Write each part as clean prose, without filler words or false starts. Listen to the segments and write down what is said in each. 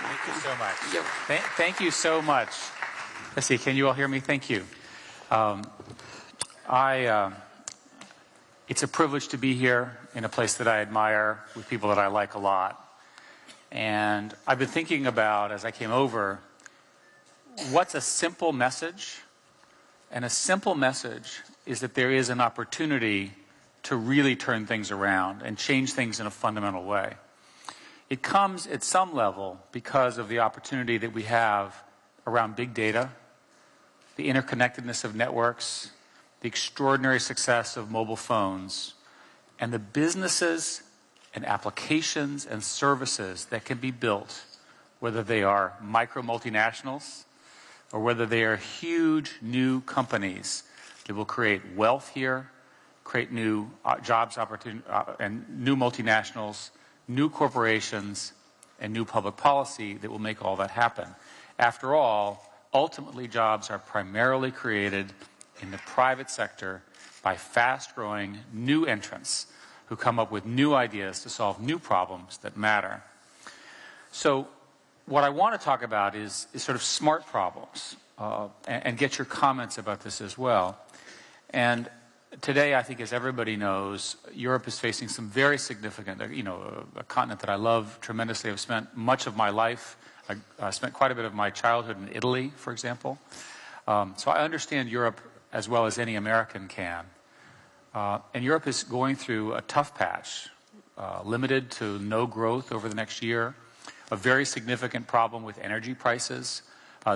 Thank you so much. Thank you so much. Let's see, can you all hear me? Thank you. It's a privilege to be here in a place that I admire with people that I like a lot. And I've been thinking about, as I came over, what's a simple message? And a simple message is that there is an opportunity to really turn things around and change things in a fundamental way. It comes at some level because of the opportunity that we have around big data, the interconnectedness of networks, the extraordinary success of mobile phones, and the businesses and applications and services that can be built, whether they are micro multinationals or whether they are huge new companies that will create wealth here, create new jobs opportunities, and new multinationals, new corporations, and new public policy that will make all that happen. After all, ultimately jobs are primarily created in the private sector by fast-growing new entrants who come up with new ideas to solve new problems that matter. So what I want to talk about is sort of smart problems and get your comments about this as well. And today, I think, as everybody knows, Europe is facing some very significant, a continent that I love tremendously. I've spent much of my life, I spent quite a bit of my childhood in Italy, for example. So I understand Europe as well as any American can. And Europe is going through a tough patch, limited to no growth over the next year, a very significant problem with energy prices,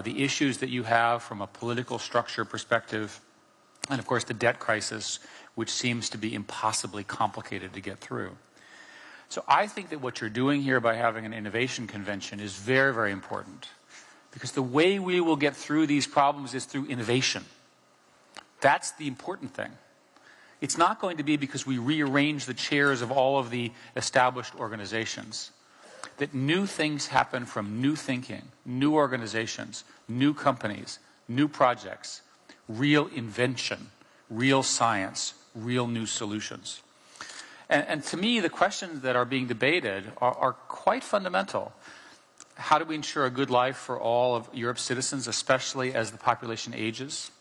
the issues that you have from a political structure perspective, and of course the debt crisis, which seems to be impossibly complicated to get through. So I think that what you're doing here by having an innovation convention is very, very important, because the way we will get through these problems is through innovation. That's the important thing. It's not going to be because we rearrange the chairs of all of the established organizations. That new things happen from new thinking, new organizations, new companies, new projects, real invention, real science, real new solutions. And to me, the questions that are being debated are quite fundamental. How do we ensure a good life for all of Europe's citizens, especially as the population ages?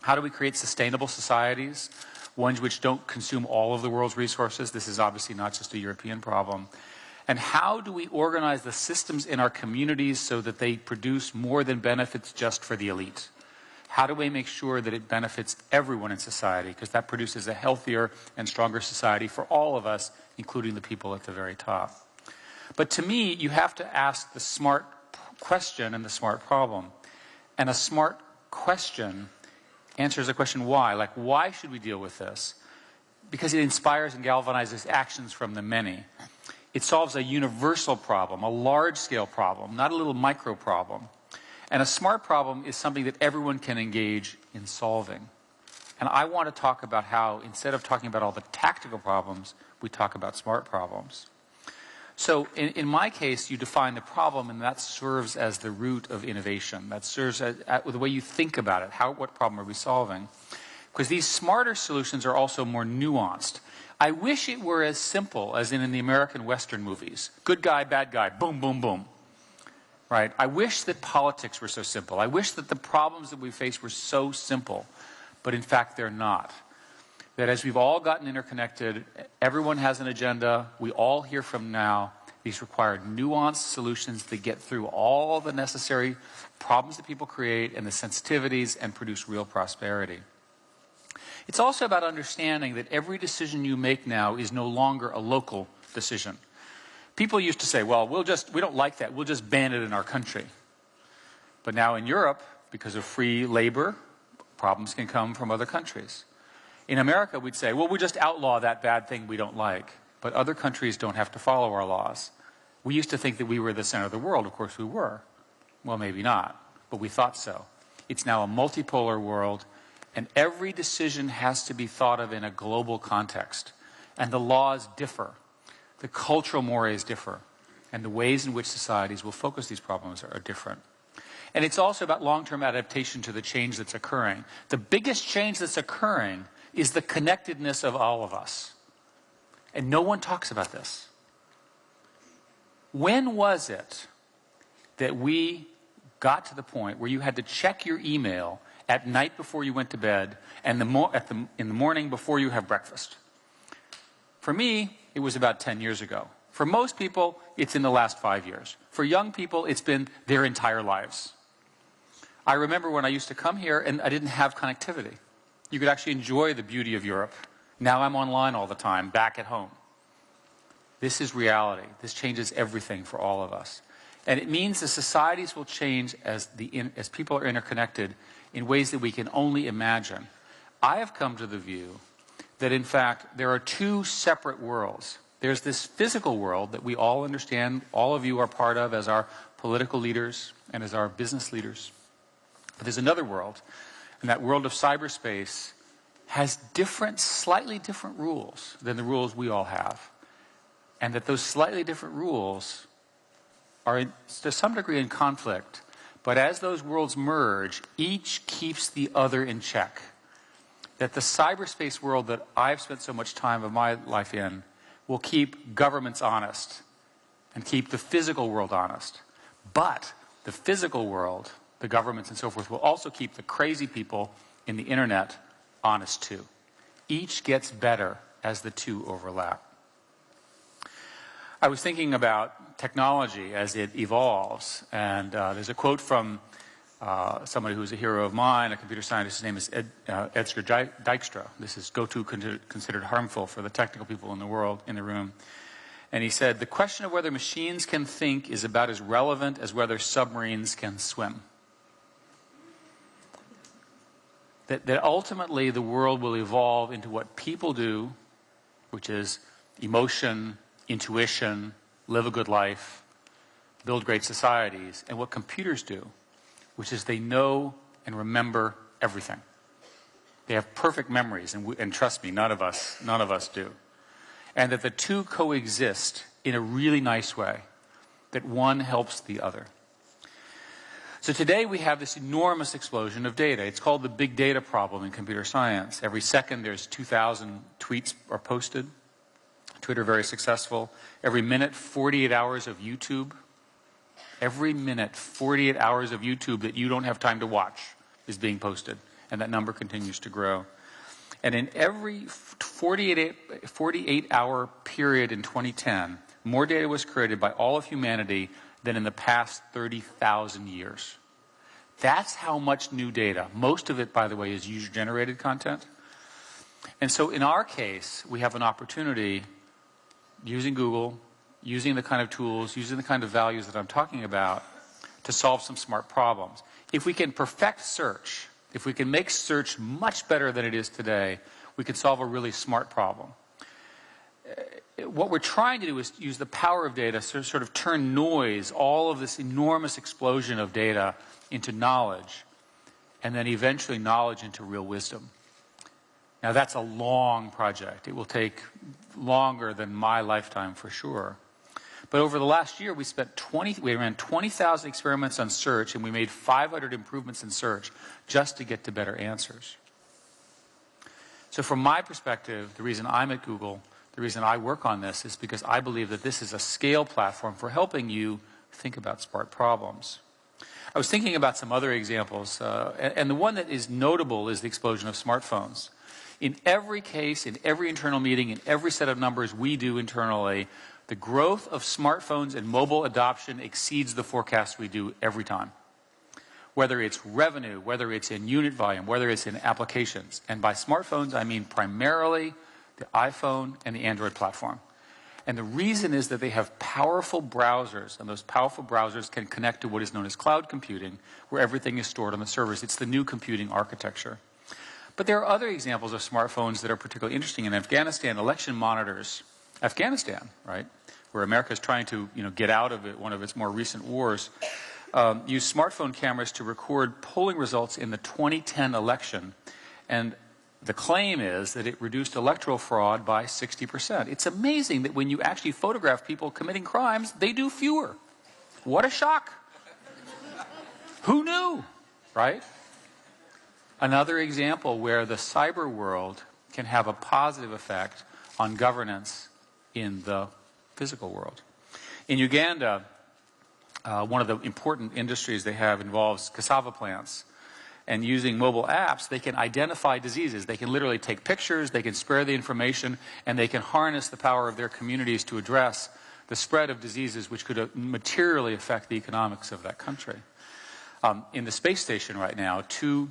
How do we create sustainable societies, ones which don't consume all of the world's resources? This is obviously not just a European problem. And how do we organize the systems in our communities so that they produce more than benefits just for the elite? How do we make sure that it benefits everyone in society? Because that produces a healthier and stronger society for all of us, including the people at the very top. But to me, you have to ask the smart question and the smart problem. And a smart question answers the question why. Like, why should we deal with this? Because it inspires and galvanizes actions from the many. It solves a universal problem, a large-scale problem, not a little micro problem. And a smart problem is something that everyone can engage in solving. And I want to talk about how, instead of talking about all the tactical problems, we talk about smart problems. So in my case, you define the problem, and that serves as the root of innovation. That serves as the way you think about it. What problem are we solving? Because these smarter solutions are also more nuanced. I wish it were as simple as in the American Western movies. Good guy, bad guy, boom, boom, boom. Right? I wish that politics were so simple. I wish that the problems that we face were so simple. But in fact, they're not. That as we've all gotten interconnected, everyone has an agenda, we all hear from now, these require nuanced solutions that get through all the necessary problems that people create and the sensitivities and produce real prosperity. It's also about understanding that every decision you make now is no longer a local decision. People used to say, well, we don't like that, we'll just ban it in our country. But now in Europe, because of free labor, problems can come from other countries. In America, we'd say, well, we'll just outlaw that bad thing we don't like. But other countries don't have to follow our laws. We used to think that we were the center of the world. Of course we were. Well, maybe not, but we thought so. It's now a multipolar world, and every decision has to be thought of in a global context. And the laws differ. The cultural mores differ. And the ways in which societies will focus these problems are different. And it's also about long-term adaptation to the change that's occurring. The biggest change that's occurring is the connectedness of all of us. And no one talks about this. When was it that we got to the point where you had to check your email at night before you went to bed and in the morning before you have breakfast. For me, it was about 10 years ago. For most people, it's in the last 5 years. For young people, it's been their entire lives. I remember when I used to come here and I didn't have connectivity. You could actually enjoy the beauty of Europe. Now I'm online all the time, back at home. This is reality. This changes everything for all of us. And it means the societies will change as people are interconnected in ways that we can only imagine. I have come to the view that, in fact, there are two separate worlds. There's this physical world that we all understand, all of you are part of as our political leaders and as our business leaders. But there's another world, and that world of cyberspace has slightly different rules than the rules we all have. And that those slightly different rules are to some degree in conflict. But as those worlds merge, each keeps the other in check. That the cyberspace world that I've spent so much time of my life in will keep governments honest and keep the physical world honest. But the physical world, the governments and so forth, will also keep the crazy people in the internet honest too. Each gets better as the two overlap. I was thinking about technology as it evolves, and there's a quote from somebody who's a hero of mine, a computer scientist. His name is Edgar Dijkstra. This is go-to considered harmful for the technical people in the world, in the room. And he said, the question of whether machines can think is about as relevant as whether submarines can swim. That ultimately the world will evolve into what people do, which is emotion, intuition, live a good life, build great societies, and what computers do, which is they know and remember everything. They have perfect memories, and trust me, none of us do. And that the two coexist in a really nice way, that one helps the other. So today we have this enormous explosion of data. It's called the big data problem in computer science. Every second there's 2,000 tweets are posted. Twitter very successful. Every minute, 48 hours of YouTube. Every minute, 48 hours of YouTube that you don't have time to watch is being posted. And that number continues to grow. And in every 48-hour period in 2010, more data was created by all of humanity than in the past 30,000 years. That's how much new data. Most of it, by the way, is user-generated content. And so in our case, we have an opportunity using Google, using the kind of tools, using the kind of values that I'm talking about to solve some smart problems. If we can perfect search, if we can make search much better than it is today, we can solve a really smart problem. What we're trying to do is use the power of data to sort of turn noise, all of this enormous explosion of data, into knowledge, and then eventually knowledge into real wisdom. Now that's a long project. It will take longer than my lifetime for sure. But over the last year, we ran 20,000 experiments on search, and we made 500 improvements in search just to get to better answers. So from my perspective, the reason I'm at Google, the reason I work on this is because I believe that this is a scale platform for helping you think about smart problems. I was thinking about some other examples, and the one that is notable is the explosion of smartphones. In every case, in every internal meeting, in every set of numbers we do internally, the growth of smartphones and mobile adoption exceeds the forecast we do every time. Whether it's revenue, whether it's in unit volume, whether it's in applications. And by smartphones, I mean primarily the iPhone and the Android platform. And the reason is that they have powerful browsers, and those powerful browsers can connect to what is known as cloud computing, where everything is stored on the servers. It's the new computing architecture. But there are other examples of smartphones that are particularly interesting. In Afghanistan, election monitors, Afghanistan, right, where America is trying to get out of it, one of its more recent wars, use smartphone cameras to record polling results in the 2010 election. And the claim is that it reduced electoral fraud by 60%. It's amazing that when you actually photograph people committing crimes, they do fewer. What a shock. Who knew, right? Another example where the cyber world can have a positive effect on governance in the physical world. In Uganda, one of the important industries they have involves cassava plants. And using mobile apps, they can identify diseases. They can literally take pictures, they can spare the information, and they can harness the power of their communities to address the spread of diseases which could materially affect the economics of that country. In the space station right now, 2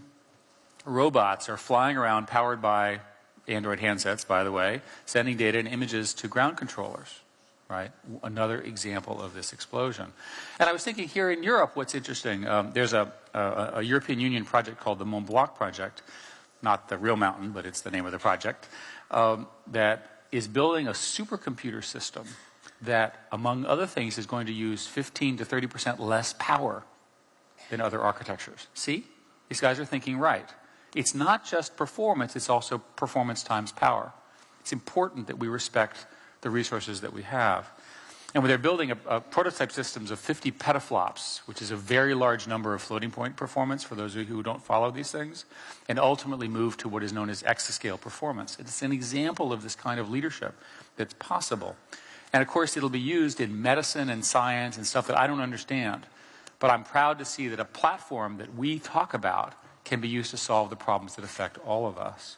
robots are flying around powered by Android handsets, by the way, sending data and images to ground controllers. Right? Another example of this explosion. And I was thinking here in Europe, what's interesting, there's a European Union project called the Moonblock project, not the real mountain, but it's the name of the project, that is building a supercomputer system that, among other things, is going to use 15 to 30% less power than other architectures. See? These guys are thinking right. It's not just performance, it's also performance times power. It's important that we respect the resources that we have. And when they're building a prototype systems of 50 petaflops, which is a very large number of floating point performance for those of you who don't follow these things, and ultimately move to what is known as exascale performance. It's an example of this kind of leadership that's possible. And of course, it'll be used in medicine and science and stuff that I don't understand. But I'm proud to see that a platform that we talk about can be used to solve the problems that affect all of us.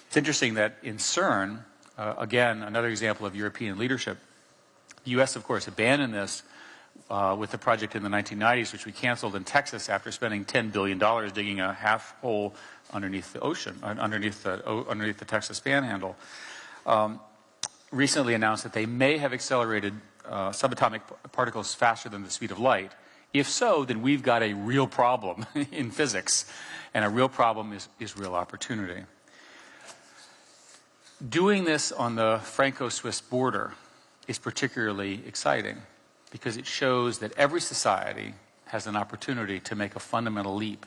It's interesting that in CERN, again, another example of European leadership. The U.S., of course, abandoned this with the project in the 1990s, which we canceled in Texas after spending $10 billion digging a half hole underneath the ocean, underneath the Texas Panhandle. Recently announced that they may have accelerated subatomic particles faster than the speed of light. If so, then we've got a real problem in physics, and a real problem is real opportunity. Doing this on the Franco-Swiss border is particularly exciting because it shows that every society has an opportunity to make a fundamental leap,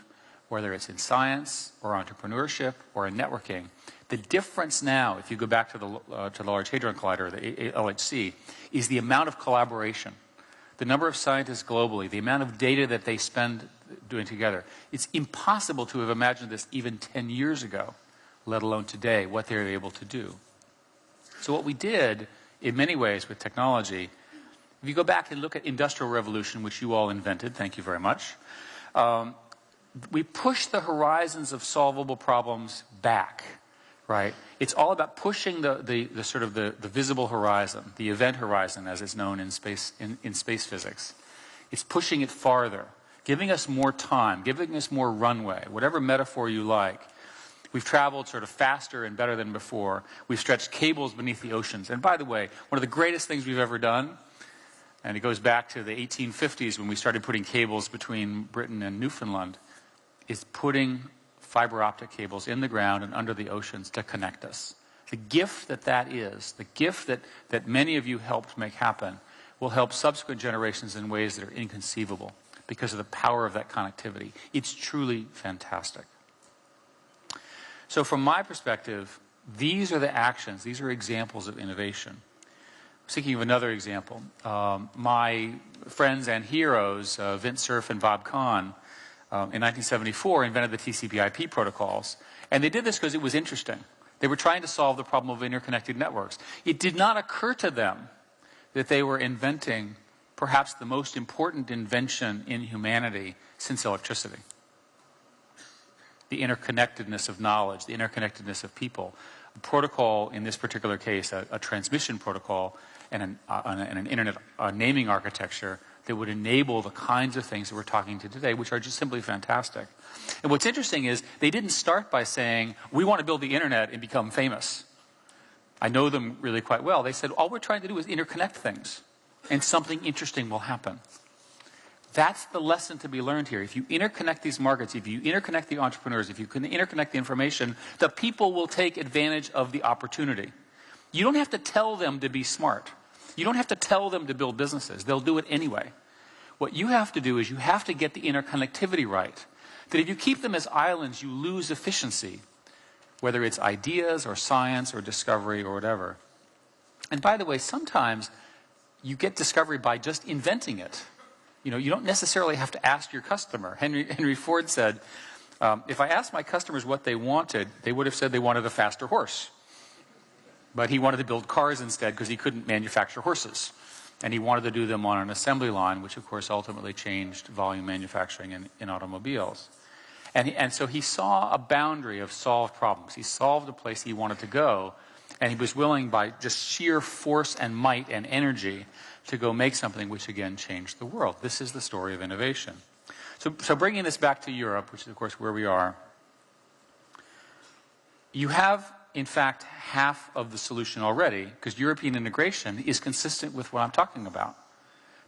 whether it's in science or entrepreneurship or in networking. The difference now, if you go back to the Large Hadron Collider, the LHC, is the amount of collaboration, the number of scientists globally, the amount of data that they spend doing together. It's impossible to have imagined this even 10 years ago, let alone today, what they're able to do. So what we did, in many ways with technology, if you go back and look at Industrial Revolution, which you all invented, thank you very much, we pushed the horizons of solvable problems back, right? It's all about pushing the sort of the visible horizon, the event horizon, as it's known in space physics. It's pushing it farther, giving us more time, giving us more runway, whatever metaphor you like. We've traveled sort of faster and better than before. We've stretched cables beneath the oceans. And by the way, one of the greatest things we've ever done, and it goes back to the 1850s when we started putting cables between Britain and Newfoundland, is putting fiber optic cables in the ground and under the oceans to connect us. The gift that is, the gift that many of you helped make happen, will help subsequent generations in ways that are inconceivable because of the power of that connectivity. It's truly fantastic. So from my perspective, these are the actions, these are examples of innovation. I was thinking of another example. My friends and heroes, Vint Cerf and Bob Kahn, in 1974 invented the TCPIP protocols. And they did this because it was interesting. They were trying to solve the problem of interconnected networks. It did not occur to them that they were inventing perhaps the most important invention in humanity since electricity. The interconnectedness of knowledge, the interconnectedness of people. A protocol, in this particular case, a transmission protocol and an internet naming architecture that would enable the kinds of things that we're talking to today, which are just simply fantastic. And what's interesting is they didn't start by saying, we want to build the internet and become famous. I know them really quite well. They said, all we're trying to do is interconnect things, and something interesting will happen. That's the lesson to be learned here. If you interconnect these markets, if you interconnect the entrepreneurs, if you can interconnect the information, the people will take advantage of the opportunity. You don't have to tell them to be smart. You don't have to tell them to build businesses. They'll do it anyway. What you have to do is you have to get the interconnectivity right. That if you keep them as islands, you lose efficiency, whether it's ideas or science or discovery or whatever. And by the way, sometimes you get discovery by just inventing it. You know, you don't necessarily have to ask your customer. Henry Ford said, if I asked my customers what they wanted, they would have said they wanted a faster horse. But he wanted to build cars instead because he couldn't manufacture horses. And he wanted to do them on an assembly line, which of course ultimately changed volume manufacturing in automobiles. And so he saw a boundary of solved problems. He solved a place he wanted to go, and he was willing, by just sheer force and might and energy, to go make something which again changed the world. This is the story of innovation. So bringing this back to Europe, which is of course where we are, you have in fact half of the solution already, because European integration is consistent with what I'm talking about.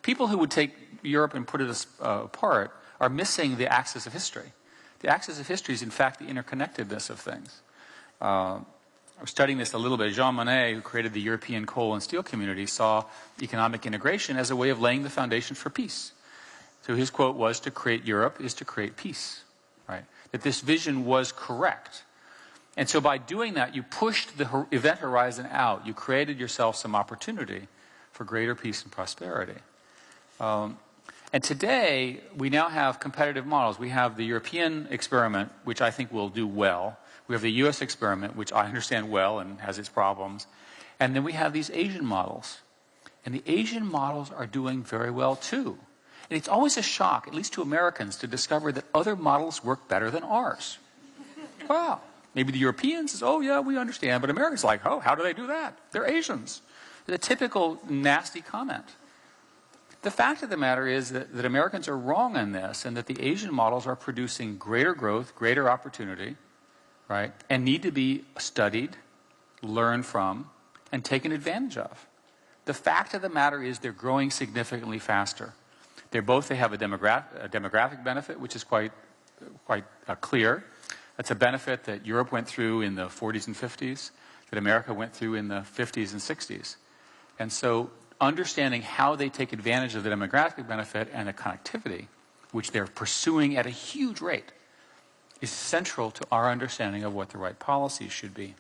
People who would take Europe and put it apart are missing the axis of history. The axis of history is in fact the interconnectedness of things. I was studying this a little bit. Jean Monnet, who created the European coal and steel community, saw economic integration as a way of laying the foundation for peace. So his quote was, "To create Europe is to create peace," right? That this vision was correct. And so by doing that, you pushed the event horizon out. You created yourself some opportunity for greater peace and prosperity. And today, we now have competitive models. We have the European experiment, which I think will do well. We have the US experiment, which I understand well and has its problems. And then we have these Asian models. And the Asian models are doing very well too. And it's always a shock, at least to Americans, to discover that other models work better than ours. Wow. Maybe the Europeans say, oh yeah, we understand. But Americans are like, oh, how do they do that? They're Asians. It's a typical nasty comment. The fact of the matter is that Americans are wrong on this, and that the Asian models are producing greater growth, greater opportunity, right, and need to be studied, learned from, and taken advantage of. The fact of the matter is they're growing significantly faster. They have a demographic benefit, which is quite clear. That's a benefit that Europe went through in the 40s and 50s, that America went through in the 50s and 60s. And so understanding how they take advantage of the demographic benefit and the connectivity, which they're pursuing at a huge rate, is central to our understanding of what the right policies should be.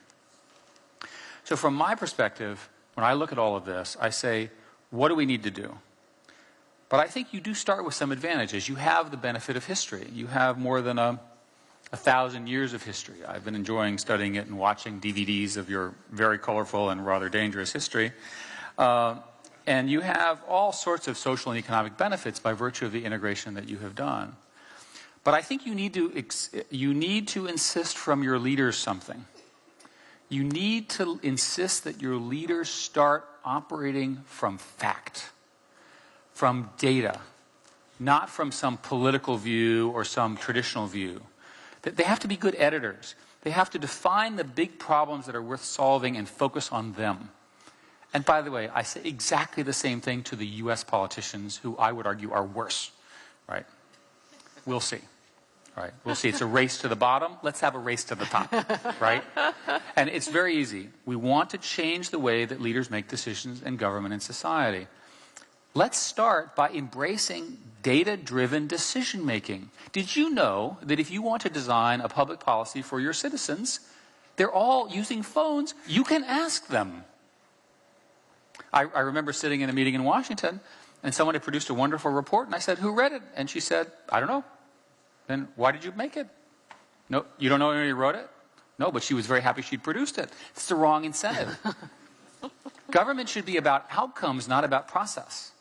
So from my perspective, when I look at all of this, I say, what do we need to do? But I think you do start with some advantages. You have the benefit of history. You have more than 1,000 years of history. I've been enjoying studying it and watching DVDs of your very colorful and rather dangerous history. And you have all sorts of social and economic benefits by virtue of the integration that you have done. But I think you need to insist from your leaders something. You need to insist that your leaders start operating from fact, from data, not from some political view or some traditional view. They have to be good editors. They have to define the big problems that are worth solving and focus on them. And by the way, I say exactly the same thing to the US politicians, who I would argue are worse, right? We'll see. Right. We'll see. It's a race to the bottom. Let's have a race to the top, right? And it's very easy. We want to change the way that leaders make decisions in government and society. Let's start by embracing data-driven decision-making. Did you know that if you want to design a public policy for your citizens, they're all using phones? You can ask them. I remember sitting in a meeting in Washington, and someone had produced a wonderful report, and I said, who read it? And she said, I don't know. Then why did you make it? No, you don't know anybody wrote it? No, but she was very happy she'd produced it. It's the wrong incentive. Government should be about outcomes, not about process.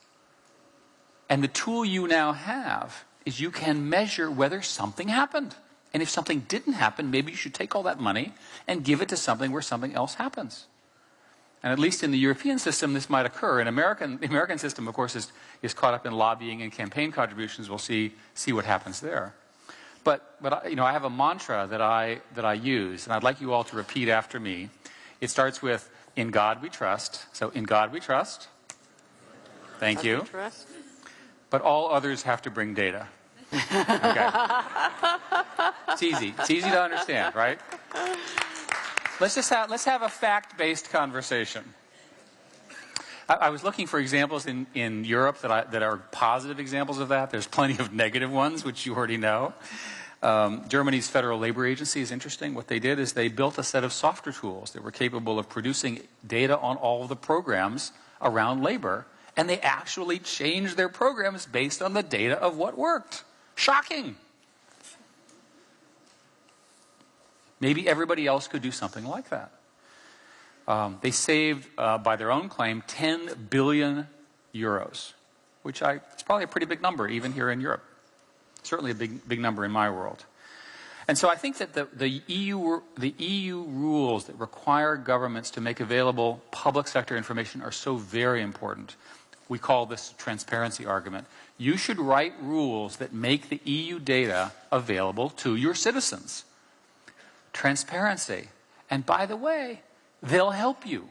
And the tool you now have is you can measure whether something happened. And if something didn't happen, maybe you should take all that money and give it to something where something else happens. And at least in the European system, this might occur. In the American system, of course, is caught up in lobbying and campaign contributions. We'll see what happens there. But I have a mantra that I use, and I'd like you all to repeat after me. It starts with, in God we trust. So, in God we trust. Thank you. But all others have to bring data. Okay. It's easy. It's easy to understand, right? Let's have a fact-based conversation. I was looking for examples in Europe that are positive examples of that. There's plenty of negative ones, which you already know. Germany's Federal Labor Agency is interesting. What they did is they built a set of software tools that were capable of producing data on all of the programs around labor, and they actually changed their programs based on the data of what worked. Shocking. Maybe everybody else could do something like that. They saved, by their own claim, 10 billion euros, which it's probably a pretty big number even here in Europe. Certainly a big number in my world. And so I think that the EU rules that require governments to make available public sector information are so very important. We call this transparency argument. You should write rules that make the EU data available to your citizens. Transparency. And by the way, they'll help you.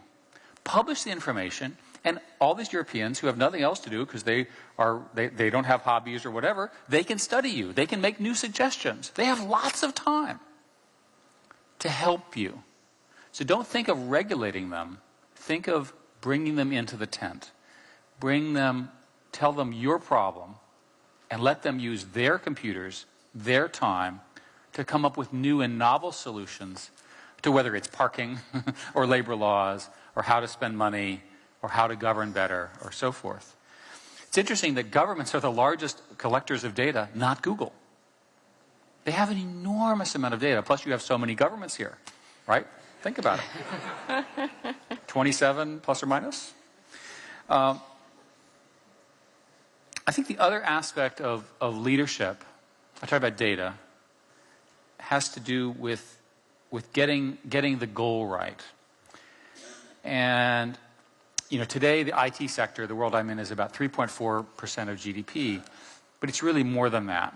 Publish the information, and all these Europeans who have nothing else to do because they don't have hobbies or whatever, they can study you. They can make new suggestions. They have lots of time to help you. So don't think of regulating them. Think of bringing them into the tent. Tell them your problem, and let them use their computers, their time, to come up with new and novel solutions to whether it's parking or labor laws or how to spend money or how to govern better or so forth. It's interesting that governments are the largest collectors of data, not Google. They have an enormous amount of data, plus you have so many governments here, right? Think about it. 27 plus or minus. I think the other aspect of leadership, I talk about data, has to do with getting the goal right. And today the IT sector, the world I'm in, is about 3.4% of GDP, but it's really more than that.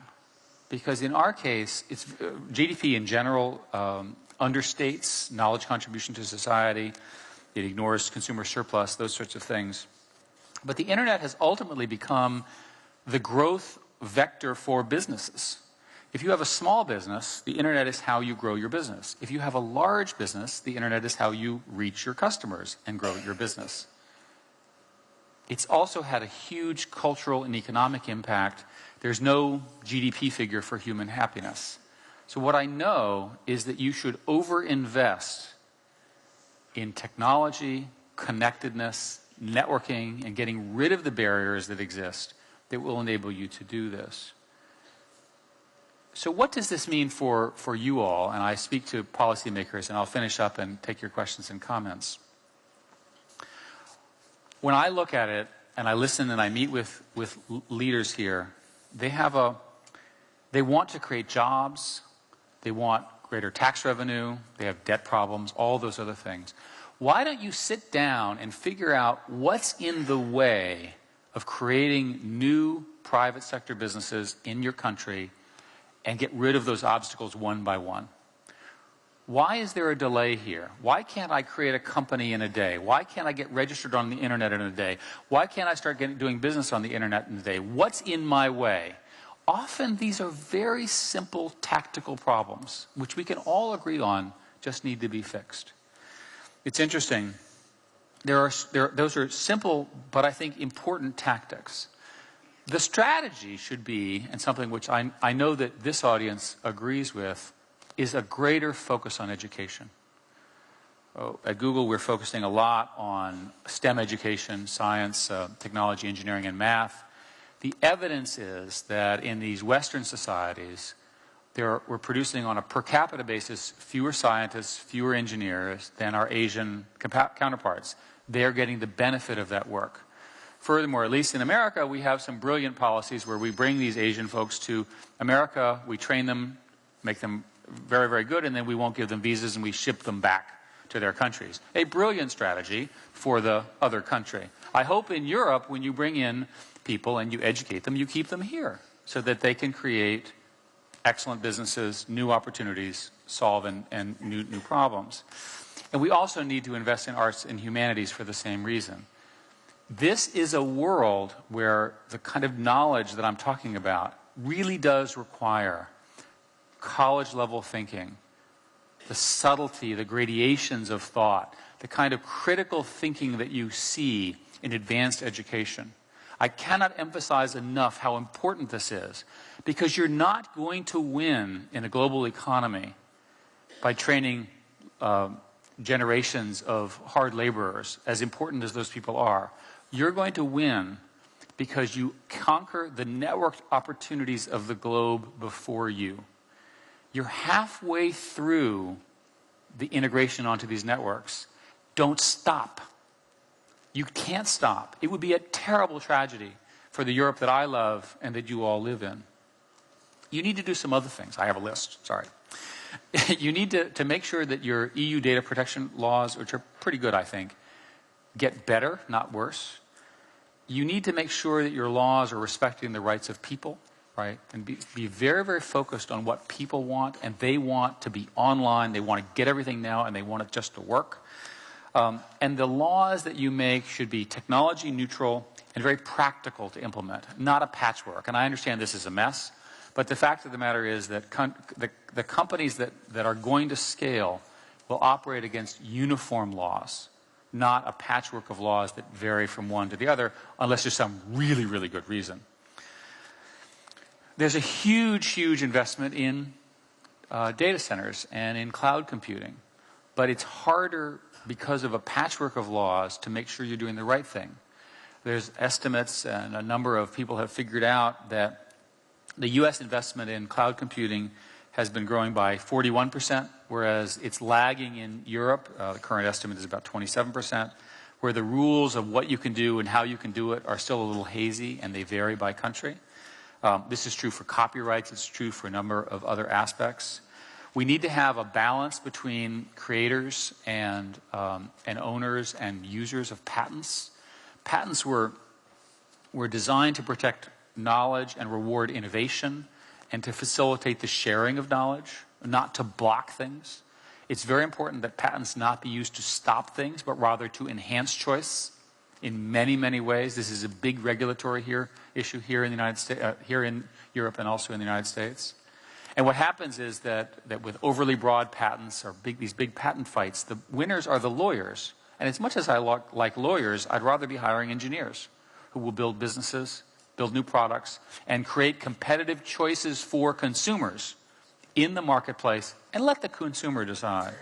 Because in our case, it's GDP in general understates knowledge contribution to society. It ignores consumer surplus, those sorts of things. But the internet has ultimately become the growth vector for businesses. If you have a small business, the internet is how you grow your business. If you have a large business, the internet is how you reach your customers and grow your business. It's also had a huge cultural and economic impact. There's no GDP figure for human happiness. So what I know is that you should overinvest in technology, connectedness, networking, and getting rid of the barriers that exist that will enable you to do this. So what does this mean for you all? And I speak to policymakers, and I'll finish up and take your questions and comments. When I look at it, and I listen and I meet with leaders here, they want to create jobs, they want greater tax revenue, they have debt problems, all those other things. Why don't you sit down and figure out what's in the way of creating new private sector businesses in your country and get rid of those obstacles one by one? Why is there a delay here? Why can't I create a company in a day? Why can't I get registered on the internet in a day? Why can't I start doing business on the internet in a day? What's in my way? Often these are very simple tactical problems, which we can all agree on just need to be fixed. It's interesting. Those are simple, but I think important tactics. The strategy should be, and something which I know that this audience agrees with, is a greater focus on education. At Google, we're focusing a lot on STEM education, science, technology, engineering, and math. The evidence is that in these Western societies, we're producing on a per capita basis fewer scientists, fewer engineers than our Asian counterparts. They're getting the benefit of that work. Furthermore, at least in America, we have some brilliant policies where we bring these Asian folks to America, we train them, make them very, very good, and then we won't give them visas and we ship them back to their countries. A brilliant strategy for the other country. I hope in Europe, when you bring in people and you educate them, you keep them here so that they can create excellent businesses, new opportunities, solve and new problems. And we also need to invest in arts and humanities for the same reason. This is a world where the kind of knowledge that I'm talking about really does require college-level thinking, the subtlety, the gradations of thought, the kind of critical thinking that you see in advanced education. I cannot emphasize enough how important this is, because you're not going to win in a global economy by training generations of hard laborers, as important as those people are. You're going to win because you conquer the networked opportunities of the globe before you. You're halfway through the integration onto these networks. Don't stop. You can't stop. It would be a terrible tragedy for the Europe that I love and that you all live in. You need to do some other things. I have a list, sorry. You need to make sure that your EU data protection laws, which are pretty good, I think, get better, not worse. You need to make sure that your laws are respecting the rights of people, right? And be very, very focused on what people want, and they want to be online, they want to get everything now, and they want it just to work. And the laws that you make should be technology neutral and very practical to implement, not a patchwork. And I understand this is a mess, but the fact of the matter is that the companies that are going to scale will operate against uniform laws, not a patchwork of laws that vary from one to the other, unless there's some really, really good reason. There's a huge, huge investment in data centers and in cloud computing, but it's harder because of a patchwork of laws to make sure you're doing the right thing. There's estimates, and a number of people have figured out that the U.S. investment in cloud computing has been growing by 41%, whereas it's lagging in Europe. The current estimate is about 27%, where the rules of what you can do and how you can do it are still a little hazy, and they vary by country. This is true for copyrights. It's true for a number of other aspects. We need to have a balance between creators and owners and users of patents. Patents were designed to protect knowledge and reward innovation and to facilitate the sharing of knowledge, not to block things. It's very important that patents not be used to stop things, but rather to enhance choice in many, many ways. This is a big regulatory issue here in the United States, here in Europe and also in the United States. And what happens is that with overly broad patents or these big patent fights, the winners are the lawyers. And as much as I like lawyers, I'd rather be hiring engineers who will build businesses, build new products, and create competitive choices for consumers in the marketplace, and let the consumer decide.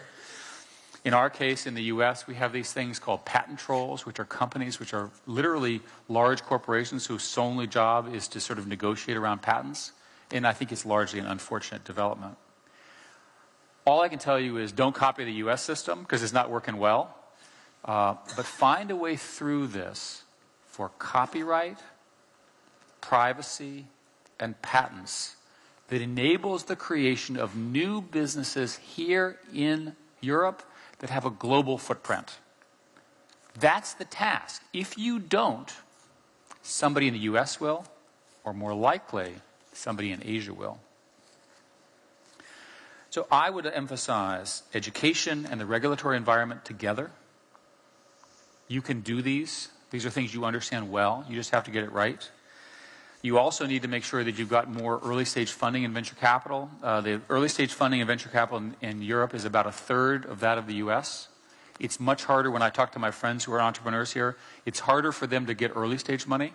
In our case, in the U.S., we have these things called patent trolls, which are companies which are literally large corporations whose sole job is to sort of negotiate around patents. And I think it's largely an unfortunate development. All I can tell you is don't copy the U.S. system because it's not working well. But find a way through this for copyright, privacy, and patents that enables the creation of new businesses here in Europe that have a global footprint. That's the task. If you don't, somebody in the U.S. will, or more likely, somebody in Asia will. So I would emphasize education and the regulatory environment together. You can do these. These are things you understand well. You just have to get it right. You also need to make sure that you've got more early stage funding and venture capital. The early stage funding and venture capital in Europe is about a third of that of the U.S. It's much harder when I talk to my friends who are entrepreneurs here. It's harder for them to get early stage money.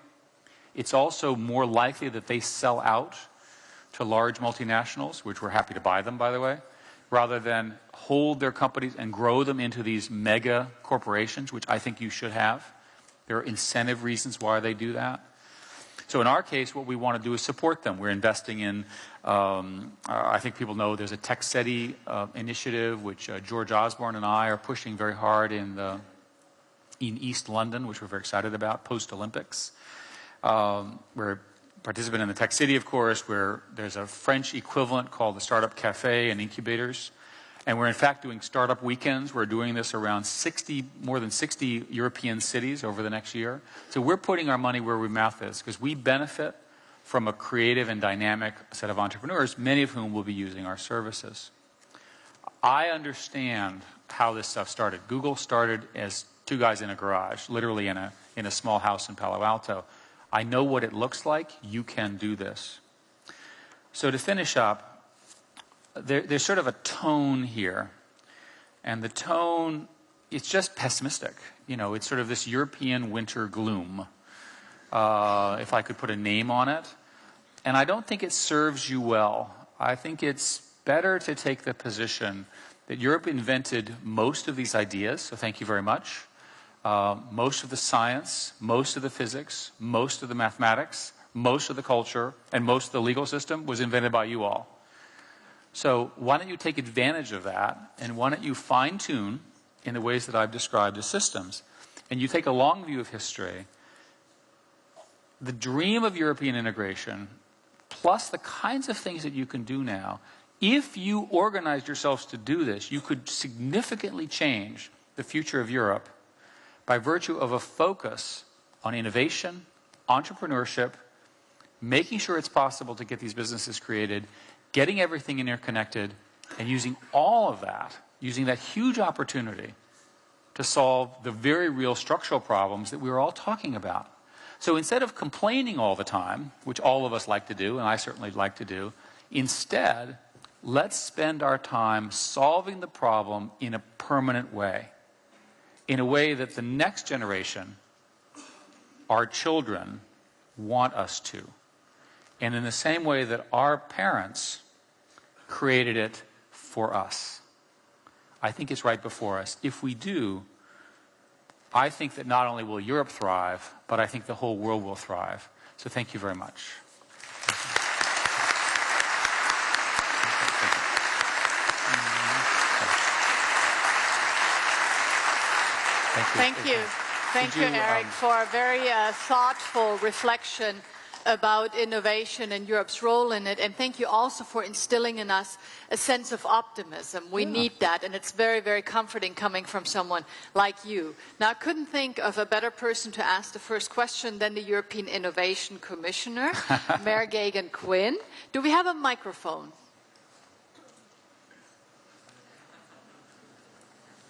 It's also more likely that they sell out to large multinationals, which we're happy to buy them, by the way, rather than hold their companies and grow them into these mega corporations, which I think you should have. There are incentive reasons why they do that. So in our case, what we want to do is support them. We're investing in, I think people know there's a TechSeti initiative, which George Osborne and I are pushing very hard in East London, which we're very excited about, post-Olympics. We're a participant in the TechSeti, of course, where there's a French equivalent called the Startup Cafe and Incubators. And we're in fact doing startup weekends. We're doing this around more than 60 European cities over the next year. So we're putting our money where our mouth is because we benefit from a creative and dynamic set of entrepreneurs, many of whom will be using our services. I understand how this stuff started. Google started as two guys in a garage, literally in a small house in Palo Alto. I know what it looks like. You can do this. So to finish up, there's sort of a tone here. And the tone, it's just pessimistic. You know, it's sort of this European winter gloom, if I could put a name on it. And I don't think it serves you well. I think it's better to take the position that Europe invented most of these ideas, so thank you very much. Most of the science, most of the physics, most of the mathematics, most of the culture, and most of the legal system was invented by you all. So why don't you take advantage of that, and why don't you fine-tune in the ways that I've described the systems? and you take a long view of history, the dream of European integration, plus the kinds of things that you can do now, if you organized yourselves to do this, you could significantly change the future of Europe by virtue of a focus on innovation, entrepreneurship, making sure it's possible to get these businesses created, getting everything interconnected, and using all of that, using that huge opportunity to solve the very real structural problems that we were all talking about. So instead of complaining all the time, which all of us like to do, and I certainly like to do, instead, let's spend our time solving the problem in a permanent way, in a way that the next generation, our children, want us to. And in the same way that our parents created it for us. I think it's right before us. If we do, I think that not only will Europe thrive, but I think the whole world will thrive. So thank you very much. Thank you. Thank you, Eric, for a very thoughtful reflection about innovation and Europe's role in it. And thank you also for instilling in us a sense of optimism. We need that, and it's very, very comforting coming from someone like you. Now, I couldn't think of a better person to ask the first question than the European Innovation Commissioner, Mayor Gagan Quinn. Do we have a microphone?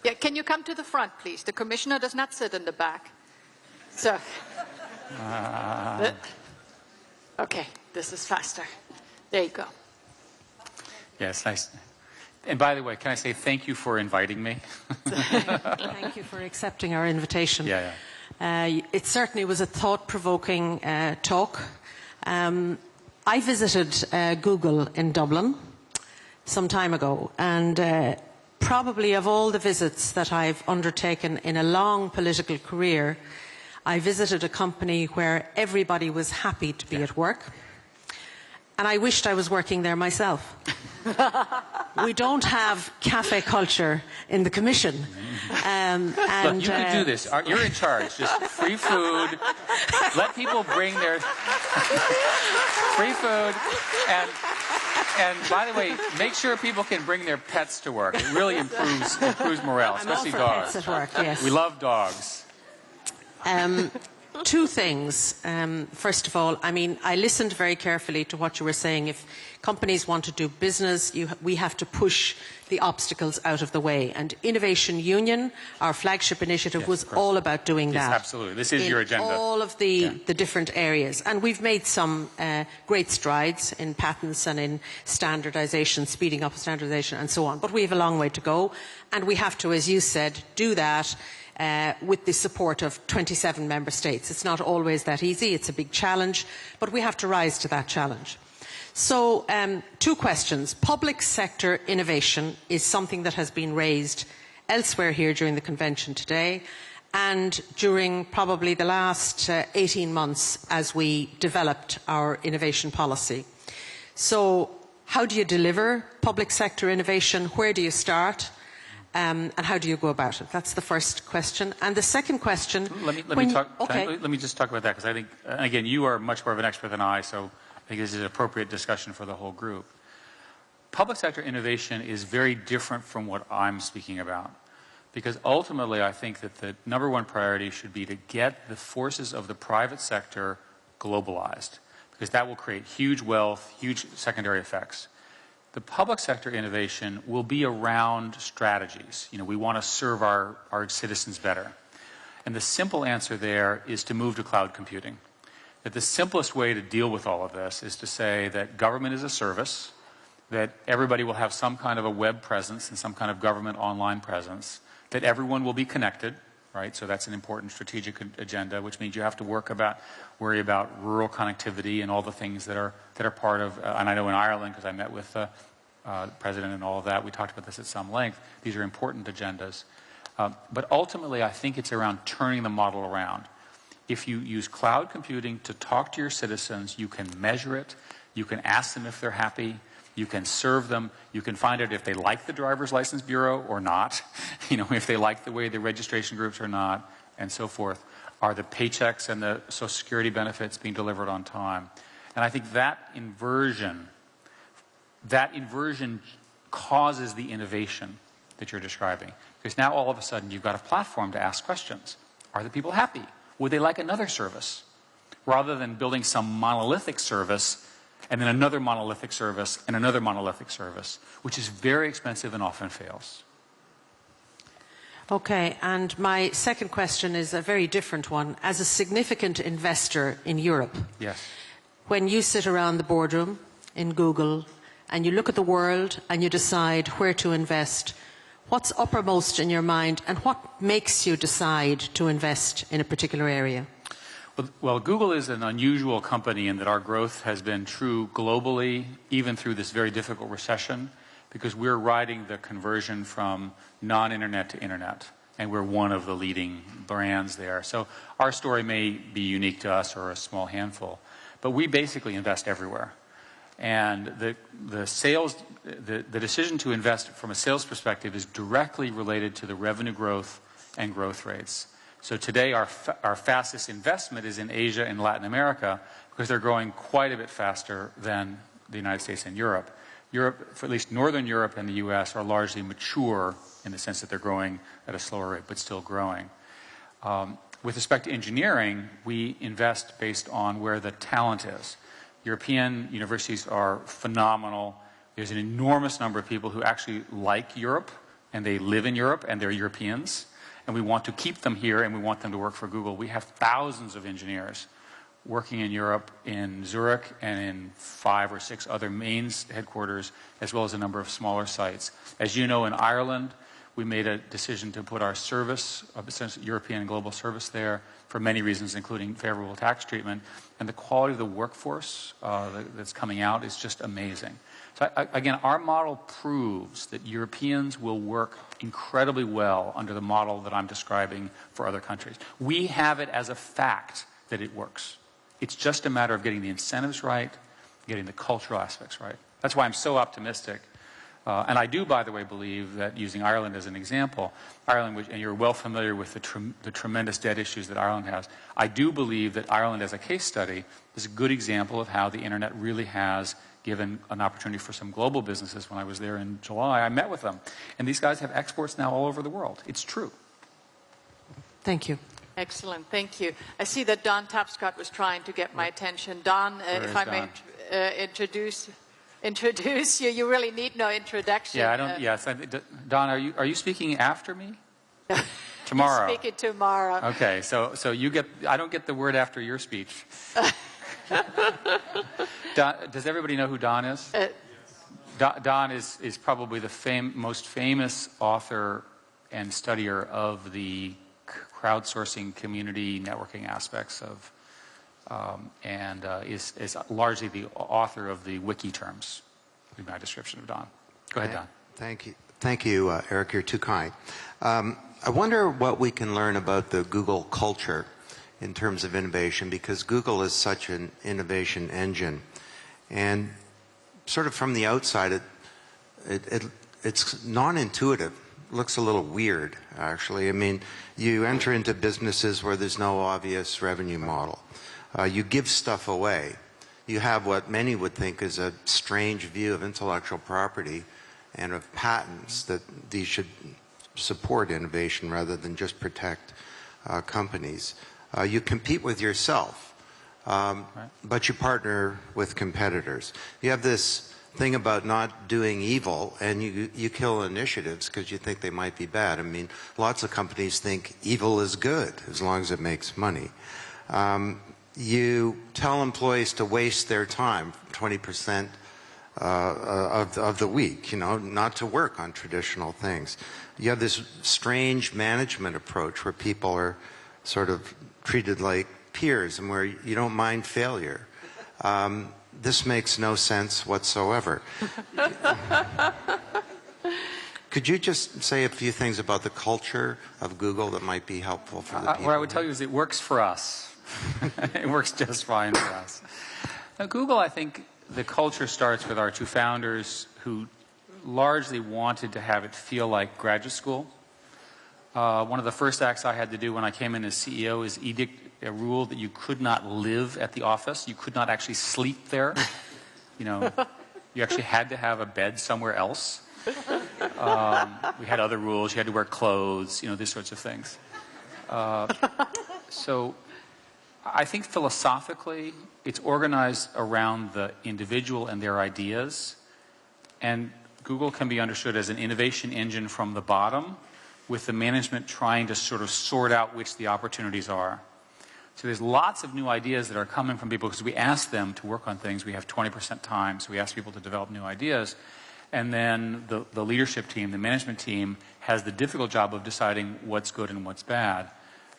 Yeah, can you come to the front, please? The Commissioner does not sit in the back. So... Okay, this is faster. There you go. Yes, nice. And by the way, can I say thank you for inviting me? Thank you for accepting our invitation. Yeah. It certainly was a thought-provoking talk. I visited Google in Dublin some time ago, and probably of all the visits that I've undertaken in a long political career, I visited a company where everybody was happy to be at work, and I wished I was working there myself. We don't have cafe culture in the Commission. Look, you can do this. You're in charge. Just free food. Let people bring their free food. And by the way, make sure people can bring their pets to work. It really improves morale, especially dogs. Pets at work, yes. We love dogs. Two things. First of all, I listened very carefully to what you were saying. If companies want to do business, we have to push the obstacles out of the way. And Innovation Union, our flagship initiative, was all about doing that. Absolutely. This is your agenda. In all of the different areas. And we've made some great strides in patents and in standardization, speeding up standardization and so on. But we have a long way to go. And we have to, as you said, do that with the support of 27 member states. It's not always that easy. It's a big challenge, but we have to rise to that challenge. So, two questions. Public sector innovation is something that has been raised elsewhere here during the convention today and during probably the last 18 months as we developed our innovation policy. So, how do you deliver public sector innovation? Where do you start? And how do you go about it? That's the first question. And the second question... Let me just talk about that, because I think, again, you are much more of an expert than I, so I think this is an appropriate discussion for the whole group. Public sector innovation is very different from what I'm speaking about, because ultimately I think that the number one priority should be to get the forces of the private sector globalized, because that will create huge wealth, huge secondary effects. The public sector innovation will be around strategies. We want to serve our citizens better. And the simple answer there is to move to cloud computing. That the simplest way to deal with all of this is to say that government is a service, that everybody will have some kind of a web presence and some kind of government online presence, that everyone will be connected, right? So that's an important strategic agenda, which means you have to worry about rural connectivity and all the things that are part of, and I know in Ireland, because I met with the President and all of that, we talked about this at some length. These are important agendas. But ultimately, I think it's around turning the model around. If you use cloud computing to talk to your citizens, you can measure it, you can ask them if they're happy, you can serve them, you can find out if they like the driver's license bureau or not, if they like the way the registration groups or not, and so forth, are the paychecks and the Social Security benefits being delivered on time. And I think that inversion causes the innovation that you're describing. Because now all of a sudden you've got a platform to ask questions. Are the people happy? Would they like another service? Rather than building some monolithic service and then another monolithic service and another monolithic service, which is very expensive and often fails. Okay, and my second question is a very different one. As a significant investor in Europe, yes, when you sit around the boardroom in Google and you look at the world and you decide where to invest, what's uppermost in your mind and what makes you decide to invest in a particular area? Well, Google is an unusual company in that our growth has been true globally, even through this very difficult recession, because we're riding the conversion from non-internet to internet, and we're one of the leading brands there. So our story may be unique to us or a small handful, but we basically invest everywhere. And the decision to invest from a sales perspective is directly related to the revenue growth and growth rates. So today our fastest investment is in Asia and Latin America because they're growing quite a bit faster than the United States and Europe. Europe, for at least Northern Europe and the US, are largely mature in the sense that they're growing at a slower rate, but still growing. With respect to engineering, we invest based on where the talent is. European universities are phenomenal. There's an enormous number of people who actually like Europe, and they live in Europe, and they're Europeans. And we want to keep them here, and we want them to work for Google. We have thousands of engineers working in Europe, in Zurich, and in 5 or 6 other main headquarters, as well as a number of smaller sites. As you know, in Ireland, we made a decision to put our service, European global service there, for many reasons, including favorable tax treatment. And the quality of the workforce that's coming out is just amazing. So again, our model proves that Europeans will work incredibly well under the model that I'm describing for other countries. We have it as a fact that it works. It's just a matter of getting the incentives right, getting the cultural aspects right. That's why I'm so optimistic. And I do, by the way, believe that, using Ireland as an example, Ireland, and you're well familiar with the tremendous debt issues that Ireland has, I do believe that Ireland as a case study is a good example of how the internet really has given an opportunity for some global businesses. When I was there in July, I met with them. And these guys have exports now all over the world. It's true. Thank you. Excellent, thank you. I see that Don Tapscott was trying to get my attention. Don, if I may introduce you. You really need no introduction. Yeah, I don't. Yes, Don, are you speaking after me? Tomorrow. He's speaking tomorrow. Okay, so you get. I don't get the word after your speech. Don, does everybody know who Don is? Don is probably the most famous author and studier of the crowdsourcing community networking aspects of. And is largely the author of the wiki terms, would be my description of Don. Go ahead, Don. Thank you, Eric. You're too kind. I wonder what we can learn about the Google culture in terms of innovation, because Google is such an innovation engine. And sort of from the outside, it's non-intuitive. It looks a little weird, actually. I mean, you enter into businesses where there's no obvious revenue model. You give stuff away. You have what many would think is a strange view of intellectual property and of patents, that these should support innovation rather than just protect companies. You compete with yourself, but you partner with competitors. You have this thing about not doing evil, and you kill initiatives because you think they might be bad. I mean, lots of companies think evil is good as long as it makes money. You tell employees to waste their time, 20% of the week, not to work on traditional things. You have this strange management approach where people are sort of treated like peers and where you don't mind failure. This makes no sense whatsoever. Could you just say a few things about the culture of Google that might be helpful for the people? What I would tell you is it works for us. It works just fine for us. Now, Google, I think the culture starts with our 2 founders who largely wanted to have it feel like graduate school. One of the first acts I had to do when I came in as CEO is edict a rule that you could not live at the office. You could not actually sleep there. You know, you actually had to have a bed somewhere else. We had other rules. You had to wear clothes, you know, these sorts of things. So I think philosophically, it's organized around the individual and their ideas. And Google can be understood as an innovation engine from the bottom, with the management trying to sort of sort out which the opportunities are. So there's lots of new ideas that are coming from people because we ask them to work on things. We have 20% time, so we ask people to develop new ideas. And then the leadership team, the management team, has the difficult job of deciding what's good and what's bad.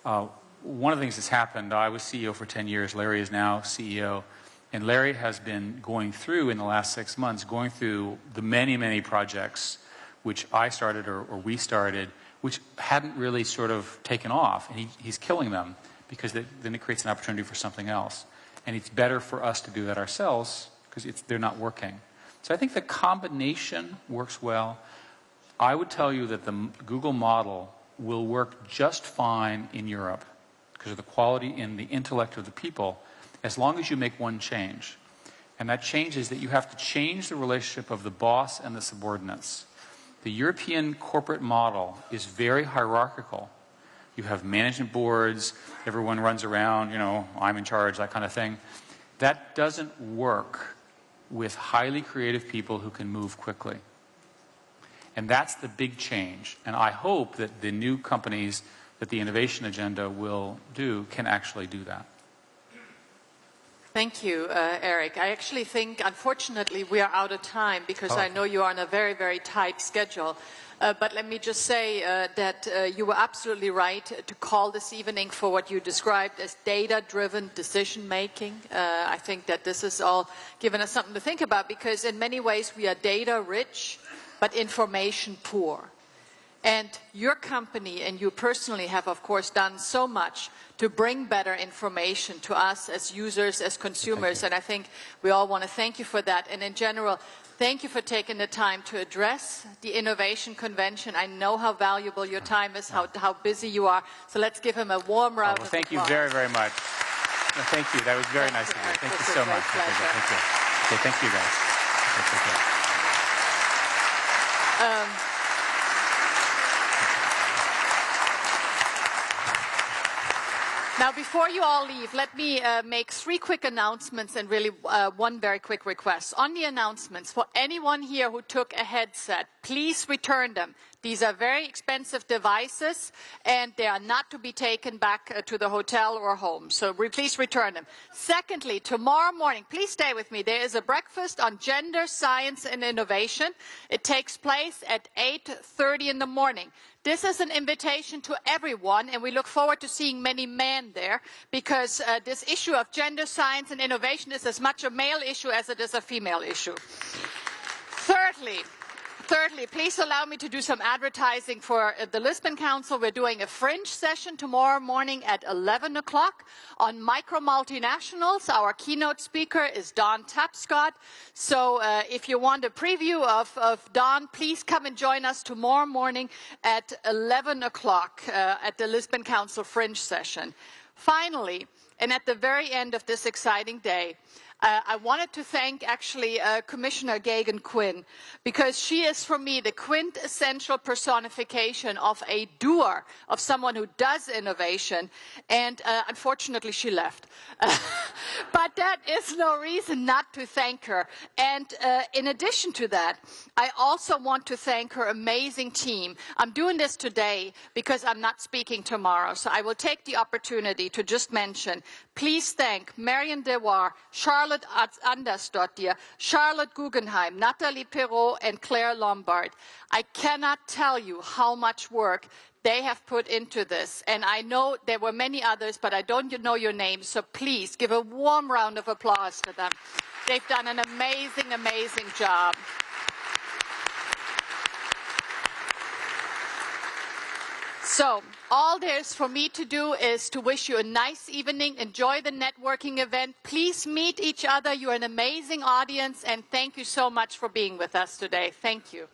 One of the things that's happened, I was CEO for 10 years, Larry is now CEO, and Larry has been going through, in the last 6 months, going through the many, many projects which I started or we started, which hadn't really sort of taken off, and he's killing them because then it creates an opportunity for something else. And it's better for us to do that ourselves because they're not working. So I think the combination works well. I would tell you that the Google model will work just fine in Europe because of the quality and the intellect of the people, as long as you make one change. And that change is that you have to change the relationship of the boss and the subordinates. The European corporate model is very hierarchical. You have management boards, everyone runs around, you know, I'm in charge, that kind of thing. That doesn't work with highly creative people who can move quickly. And that's the big change. And I hope that the new companies that the innovation agenda will do can actually do that. Thank you, Eric. I actually think, unfortunately, we are out of time because I know you are on a very, very tight schedule. But let me just say that you were absolutely right to call this evening for what you described as data-driven decision-making. I think that this has all given us something to think about because in many ways we are data-rich but information poor. And your company and you personally have, of course, done so much to bring better information to us as users, as consumers. And I think we all want to thank you for that. And in general, thank you for taking the time to address the Innovation Convention. I know how valuable your time is, how busy you are. So let's give him a warm round of applause. Thank you very, very much. No, thank you. That was very nice of you. Thank you so much. Thank you. Okay, thank you, guys. Now, before you all leave, let me make 3 quick announcements and really one very quick request. On the announcements, for anyone here who took a headset, please return them. These are very expensive devices, and they are not to be taken back to the hotel or home. So please return them. Secondly, tomorrow morning, please stay with me. There is a breakfast on gender, science, and innovation. It takes place at 8:30 in the morning. This is an invitation to everyone, and we look forward to seeing many men there, because this issue of gender, science, and innovation is as much a male issue as it is a female issue. Thirdly, please allow me to do some advertising for the Lisbon Council. We're doing a fringe session tomorrow morning at 11 o'clock on micro-multinationals. Our keynote speaker is Don Tapscott. So if you want a preview of Don, please come and join us tomorrow morning at 11 o'clock at the Lisbon Council fringe session. Finally, and at the very end of this exciting day, I wanted to thank actually Commissioner Gagan Quinn, because she is for me the quintessential personification of a doer, of someone who does innovation, and unfortunately she left. But that is no reason not to thank her. And in addition to that, I also want to thank her amazing team. I'm doing this today because I'm not speaking tomorrow, so I will take the opportunity to just mention, please thank Marion Dewar, Charlotte Andersdottir, Charlotte Guggenheim, Nathalie Perrault, and Claire Lombard. I cannot tell you how much work they have put into this. And I know there were many others, but I don't know your names, so please give a warm round of applause to them. They've done an amazing, amazing job. So, all there's for me to do is to wish you a nice evening. Enjoy the networking event. Please meet each other. You're an amazing audience, and thank you so much for being with us today. Thank you.